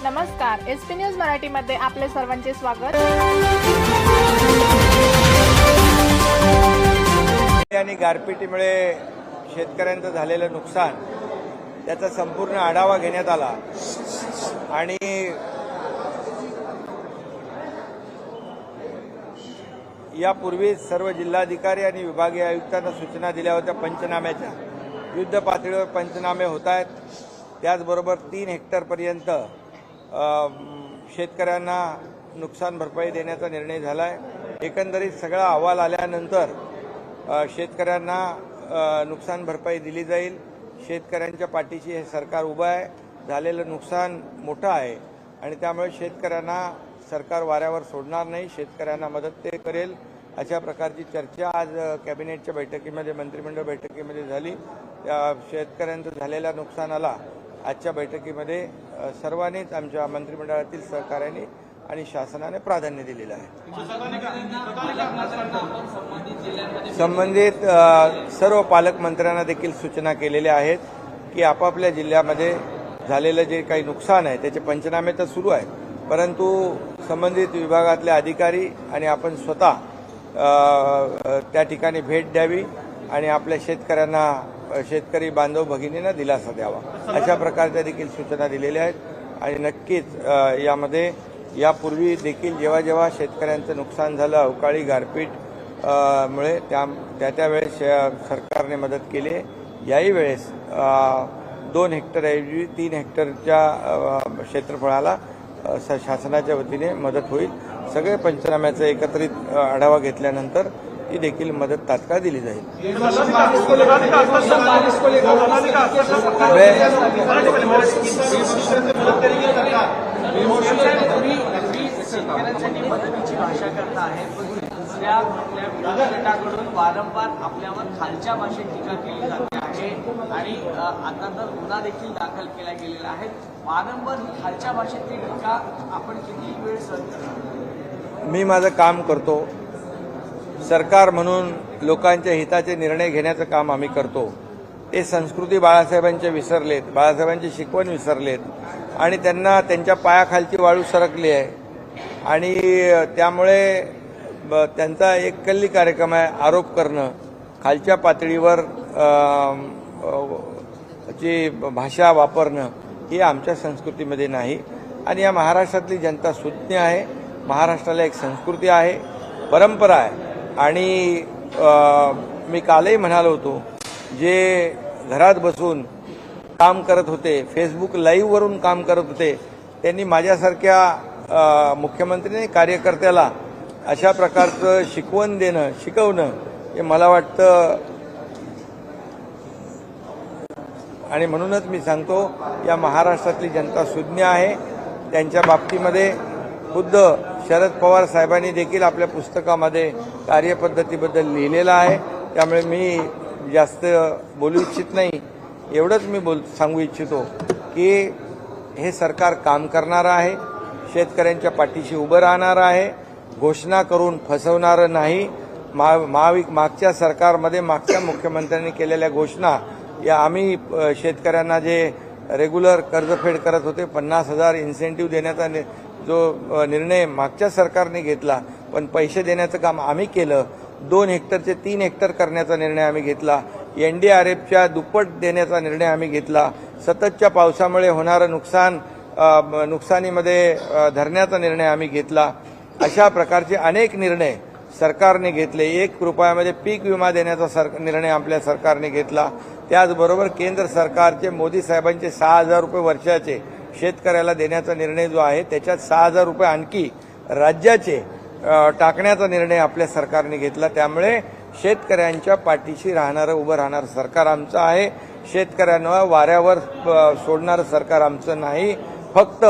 नमस्कार, SP news मराठीमध्ये आपले सर्वांचे स्वागत। आणि गारपिटीमुळे शेतकऱ्यांचं झालेलं नुकसान त्याचा संपूर्ण आढावा घेण्यात आला आणि यापूर्वी सर्व जिल्हाधिकारी आणि विभागीय आयुक्तांना सूचना दिल्या होत्या पंचनाम्याच्या। युद्ध पातळीवर पंचनामे होत आहेत। त्याचबरोबर 3 हेक्टरपर्यंत शेतकऱ्यांना नुकसान भरपाई देण्याचा निर्णय झाला आहे। एकंदरीत सगळा अहवाल आल्यानंतर शेतकऱ्यांना नुकसान भरपाई दिली जाईल। शेतकऱ्यांच्या पाठीशी हे सरकार उभं आहे। झालेलं नुकसान मोठं आहे आणि त्यामुळे शेतकऱ्यांना सरकार वाऱ्यावर सोडणार नाही, शेतकऱ्यांना मदत ते करेल अशा प्रकारची चर्चा आज कॅबिनेटच्या बैठकीमध्ये, मंत्रिमंडळ बैठकीमध्ये झाली। शेतकऱ्यांचं झालेल्या नुकसानाला आजच्या बैठकीमध्ये सर्वांनीच आमच्या मंत्रिमंडळातील सहकार्याने आणि शासनाने प्राधान्य दिलेलं आहे। संबंधित सर्व पालकमंत्र्यांना देखील सूचना केलेल्या आहेत की आपापल्या जिल्ह्यामध्ये झालेलं जे काही नुकसान आहे त्याचे पंचनामे तर सुरू आहेत, परंतु संबंधित विभागातले अधिकारी आणि आपण स्वतः त्या ठिकाणी भेट द्यावी आणि आपल्या शेतकऱ्यांना, शेतकरी बांधव भगिनींना दिलासा द्यावा अशा प्रकारच्या देखील सूचना दिलेल्या आहेत। आणि नक्कीच यामध्ये यापूर्वी देखील जेव्हा जेव्हा शेतकऱ्यांचं नुकसान झालं अवकाळी गारपीट मुळे त्यावेळेस सरकारने मदत केली। याही वेळेस 2 हेक्टरऐवजी 3 हेक्टरच्या क्षेत्रफळाला शासनाच्या वतीने मदत होईल। सगळे पंचनाम्याचा एकत्रित आढावा घेतल्यानंतर ही देखील मदत तात्काळ दिली जाईल। मदतीची भाषा करता आहे, गटाकडून वारंवार आपल्यावर खालच्या भाषेत टीका केली जाते आहे आणि आता तर गुन्हा देखील दाखल केला गेलेला आहे। वारंवार खालच्या भाषेतली टीका आपण किती वेळ सहन करणार? मी माझं काम करतो, सरकार म्हणून लोकांच्या हिताचे निर्णय घेण्याचं काम आम्ही करतो। ते संस्कृती बाळासाहेबांचे विसरलेत, बाळासाहेबांची शिकवण विसरलेत आणि त्यांना त्यांच्या पायाखालची वाळू सरकली आहे आणि त्यामुळे त्यांचा एक कल्ली कार्यक्रम आहे आरोप करणं, खालच्या पातळीवर जी भाषा वापरणं ही आमच्या संस्कृतीमध्ये नाही। आणि या महाराष्ट्रातली जनता सुज्ञ आहे, महाराष्ट्राला एक संस्कृती आहे, परंपरा आहे आणि मी कालही म्हणालो होतो, जे घरात बसून काम करत होते, फेसबुक लाईव्हवरून काम करत होते, त्यांनी माझ्यासारख्या मुख्यमंत्री कार्यकर्त्याला अशा प्रकारचं शिकवण देणं, शिकवणं हे मला वाटतं। आणि म्हणूनच मी सांगतो या महाराष्ट्रातली जनता सुज्ञ आहे। त्यांच्या बाबतीमध्ये खुद्द शरद पवार साहेबांनी देखील आपल्या पुस्तकामध्ये कार्यपद्धतीबद्दल लिहिलेलं आहे। त्यामुळे मी जास्त बोलू इच्छित नाही, एवढंच मी सांगू इच्छितो की हे सरकार काम करणारं आहे, शेतकऱ्यांच्या पाठीशी उभं राहणारं आहे, घोषणा करून फसवणारं नाही। मागच्या सरकारमध्ये मागच्या मुख्यमंत्र्यांनी केलेल्या घोषणा या आम्ही शेतकऱ्यांना जे रेग्युलर कर्जफेड करत होते 50,000 इन्सेंटिव्ह देण्याचा जो निर्णय मागच्या सरकारने घेतला, पण पैसे देण्याचं काम आम्ही केलं। 2 हेक्टरचे 3 हेक्टर करण्याचा निर्णय आम्ही घेतला। NDRFच्या दुप्पट देण्याचा निर्णय आम्ही घेतला। सततच्या पावसामुळे होणारं नुकसानीमध्ये धरण्याचा निर्णय आम्ही घेतला। अशा प्रकारचे अनेक निर्णय सरकारने घेतले। 1 रुपयामध्ये पीक विमा देण्याचा निर्णय आपल्या सरकारने घेतला। त्याचबरोबर केंद्र सरकारचे मोदी साहेबांचे 6,000 रुपये वर्षाचे शेतकऱ्याला देण्याचा निर्णय जो आहे त्याच्यात 6,000 रुपये आणखी राज्याचे टाकण्याचा निर्णय आपल्या सरकारने घेतला। त्यामुळे शेतकऱ्यांच्या पाठीशी राहणारं, उभं राहणारं सरकार आमचं आहे। शेतकऱ्यांना वाऱ्यावर सोडणारं सरकार आमचं नाही। फक्त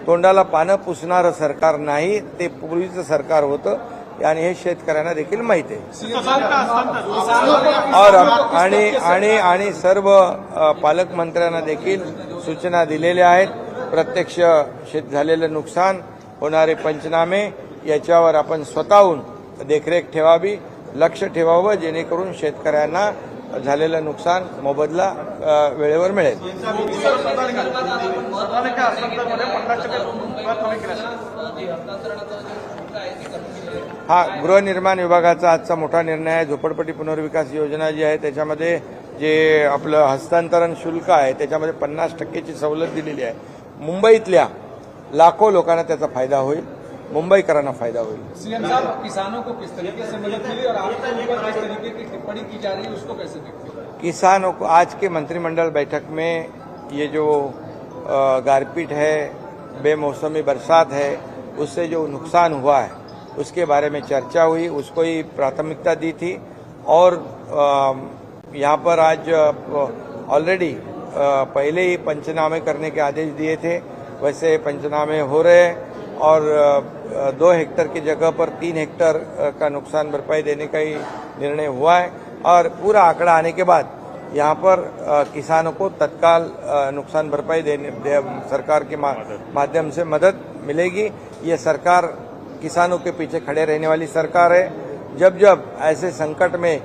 तोंडाला पानं पुसणारं सरकार नाही, ते पूर्वीचं सरकार होतं आणि हे शेतकऱ्यांना देखील माहिती आहे। आणि सर्व पालकमंत्र्यांना देखील सूचना दिलेल्या आहेत। प्रत्यक्ष झालेलं नुकसान, होणारे पंचनामे याच्यावर आपण स्वतःहून देखरेख ठेवावी, लक्ष ठेवावं, जेणेकरून शेतकऱ्यांना झालेलं नुकसान मोबदला वेळेवर मिळेल. हा गृहनिर्माण विभागाचा आजचा मोठा निर्णय आहे. झोपडपट्टी पुनर्विकास योजना जी आहे त्याच्यामध्ये जे आपलं हस्तांतरण शुल्क आहे त्याच्यामध्ये 50% सवलत दिलेली आहे. मुंबईतल्या लाखो लोकांना त्याचा फायदा होईल, मुंबईकरांना फायदा होईल. सीएम साहब, किसानों को किस तरीके से मदद मिली और आपके ऊपर किस तरीके की टिप्पणी की जा रही है उसको कैसे देखते हैं? किसानों को आज के मंत्रिमंडल बैठक में ये जो गारपीट है, बेमौसमी बरसात है, उससे जो नुकसान हुआ है उसके बारे में चर्चा हुई, उसको ही प्राथमिकता दी थी. और यहाँ पर आज ऑलरेडी पहले ही पंचनामे करने के आदेश दिए थे, वैसे पंचनामे हो रहे हैं और 2 हेक्टर की जगह पर 3 हेक्टर का नुकसान भरपाई देने का ही निर्णय हुआ है. और पूरा आंकड़ा आने के बाद यहाँ पर किसानों को तत्काल नुकसान भरपाई सरकार के माध्यम से मदद मिलेगी. ये सरकार किसानों के पीछे खड़े रहने वाली सरकार है. जब जब ऐसे संकट में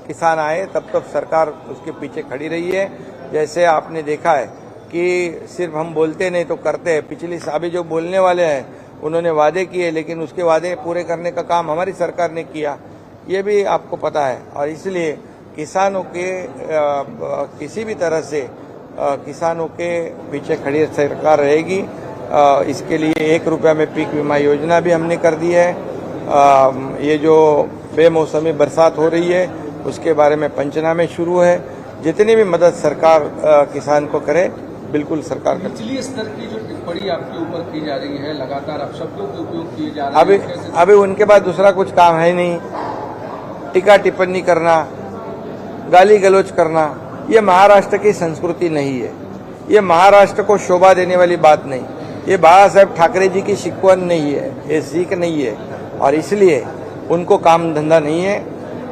किसान आए तब तब सरकार उसके पीछे खड़ी रही है. जैसे आपने देखा है कि सिर्फ हम बोलते नहीं तो करते हैं. पिछली अभी जो बोलने वाले हैं उन्होंने वादे किए, लेकिन उसके वादे पूरे करने का काम हमारी सरकार ने किया, ये भी आपको पता है. और इसलिए किसानों के किसी भी तरह से किसानों के पीछे खड़ी सरकार रहेगी. इसके लिए 1 रुपया में पीक बीमा योजना भी हमने कर दी है. ये जो बेमौसमी बरसात हो रही है उसके बारे में पंचनामे शुरू है. जितनी भी मदद सरकार किसान को करे बिल्कुल सरकार करे. निचली स्तर की जो टिप्पणी आपके ऊपर की जा रही है, लगातार अपशब्दों के उपयोग किए जा रहे हैं, अभी उनके पास दूसरा कुछ काम है नहीं. टीका टिप्पणी करना, गाली गलौज करना, ये महाराष्ट्र की संस्कृति नहीं है. ये महाराष्ट्र को शोभा देने वाली बात नहीं. ये बाबा साहेब ठाकरे जी की शिकवण नहीं है, ये सीख नहीं है. और इसलिए उनको काम धंधा नहीं है.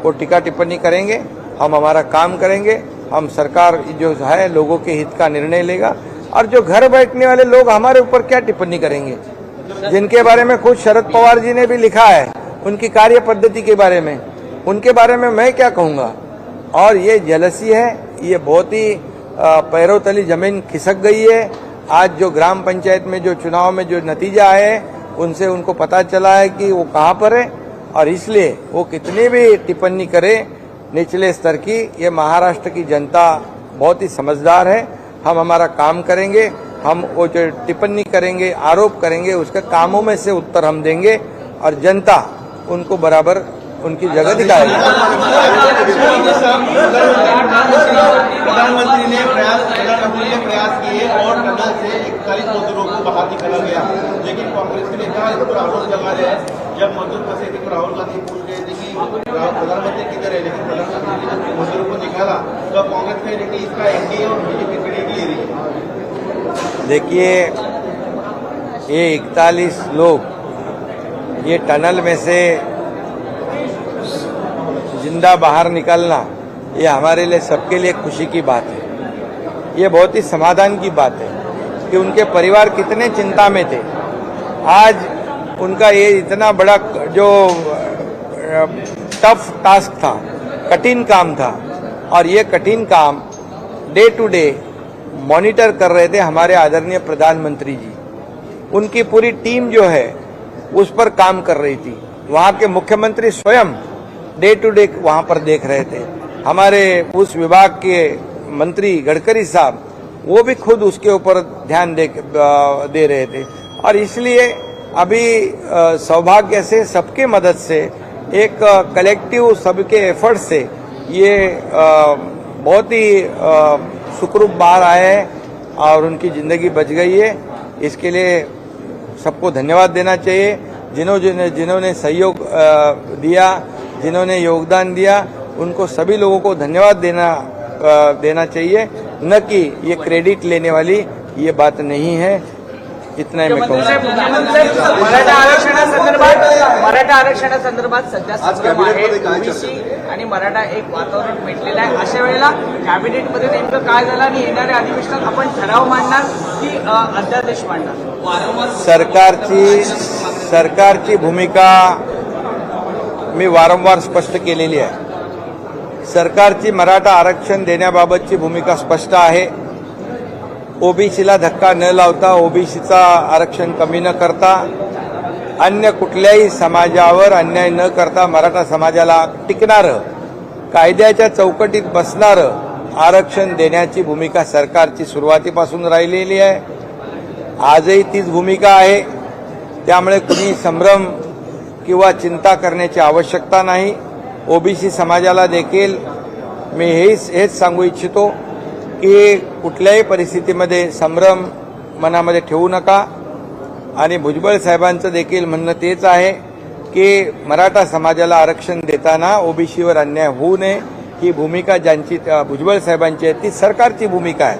वो टीका टिप्पणी करेंगे, हम हमारा काम करेंगे. हम सरकार जो है लोगों के हित का निर्णय लेगा. और जो घर बैठने वाले लोग हमारे ऊपर क्या टिप्पणी करेंगे, जिनके बारे में खुद शरद पवार जी ने भी लिखा है उनकी कार्य पद्धति के बारे में, उनके बारे में मैं क्या कहूँगा. और ये जेलसी है, ये बहुत ही पैरों तली जमीन खिसक गई है. आज जो ग्राम पंचायत में जो चुनाव में जो नतीजा है उनसे उनको पता चला है कि वो कहाँ पर है. और इसलिए वो कितनी भी टिप्पणी करे निचले स्तर की, ये महाराष्ट्र की जनता बहुत ही समझदार है. हम हमारा काम करेंगे, हम वो जो टिप्पणी करेंगे, आरोप करेंगे, उसके कामों में से उत्तर हम देंगे और जनता उनको बराबर उनकी जगह दिखाएगी. प्रधानमंत्री ने प्रयास किए और टनल से 41 मजदूरों को बाहर निकाला गया, लेकिन कांग्रेस के नेता इसको आरोप लगा रहे हैं. जब मजदूर फंसे थे तो राहुल गांधी पूछ रहे थे कि प्रधानमंत्री किधर है, लेकिन प्रधानमंत्री ने जब मजदूरों को निकाला तो कांग्रेस कह रही कि इसका एनडीए और बीजेपी क्रेडिट ले रही है. देखिए, ये 41 लोग ये टनल में से जिंदा बाहर निकलना, ये हमारे लिए सबके लिए खुशी की बात है. ये बहुत ही समाधान की बात है कि उनके परिवार कितने चिंता में थे. आज उनका ये इतना बड़ा जो टफ टास्क था, कठिन काम था, और ये कठिन काम डे टू डे मॉनिटर कर रहे थे हमारे आदरणीय प्रधानमंत्री जी. उनकी पूरी टीम जो है उस पर काम कर रही थी. वहाँ के मुख्यमंत्री स्वयं डे टू डे वहाँ पर देख रहे थे. हमारे उस विभाग के मंत्री गडकरी साहब वो भी खुद उसके ऊपर ध्यान दे रहे थे. और इसलिए अभी सौभाग्य से सबके मदद से एक कलेक्टिव सबके एफर्ट से ये बहुत ही सुखरूप बाहर आए हैं और उनकी जिंदगी बच गई है. इसके लिए सबको धन्यवाद देना चाहिए. जिन्होंने सहयोग दिया, जिन्होंने योगदान दिया, उनको सभी लोगों को धन्यवाद देना चाहिए, न कि ये क्रेडिट लेने वाली ये बात नहीं है. इतना ही मैं कहूँगा. मराठा आरक्षणासंदर्भात सध्या संभ्रम आहे. ओबीसी आणि मराठा एक वातावरण पेटलेलं आहे. अशा वेळेला कॅबिनेटमध्ये नेमकं काय झालं आणि येणाऱ्या अधिवेशनात आपण ठराव मांडणार की अध्यादेश मांडणार? सरकारची भूमिका मी वारंवार स्पष्ट केलेली आहे. सरकारची मराठा आरक्षण देण्याबाबतची भूमिका स्पष्ट आहे. ओबीसीला धक्का न लावता, ओबीसीचा आरक्षण कमी न करता, अन्य कुठल्याही समाजावर अन्याय न करता मराठा समाजाला टिकणारं, कायद्याच्या चौकटीत बसणारं आरक्षण देण्याची भूमिका सरकारची सुरुवातीपासून राहिलेली आहे. आजही तीच भूमिका आहे. त्यामुळे कुणी संभ्रम किंवा चिंता करण्याची आवश्यकता नाही. ओबीसी समाजाला देखील मी हेच सांगू इच्छितो की कुठल्याही परिस्थितीमध्ये संभ्रम मनामध्ये ठेवू नका. आणि भुजबळ साहेबांचं देखील म्हणणं तेच आहे की मराठा समाजाला आरक्षण देताना ओबीसीवर अन्याय होऊ नये, ही भूमिका ज्यांची भुजबळ साहेबांची आहे ती सरकारची भूमिका आहे.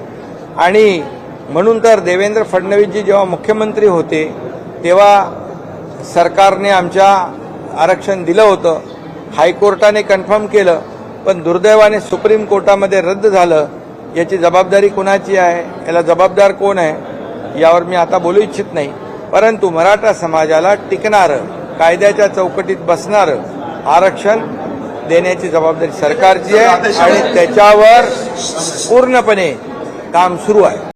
आणि म्हणून तर देवेंद्र फडणवीसजी जेव्हा मुख्यमंत्री होते तेव्हा सरकारने आमच्या आरक्षण दिलं होतं. हायकोर्टाने कन्फर्म केलं, पण दुर्दैवाने सुप्रीम कोर्टामध्ये रद्द झालं. याची जबाबदारी कोणाची आहे, याला जबाबदार कोण आहे, यावर मी आता बोलू इच्छित नाही. परंतु मराठा समाजाला टिकणारं, कायद्याच्या चौकटीत बसणारं आरक्षण देण्याची जबाबदारी सरकारची आहे आणि त्याच्यावर पूर्णपणे काम सुरू आहे.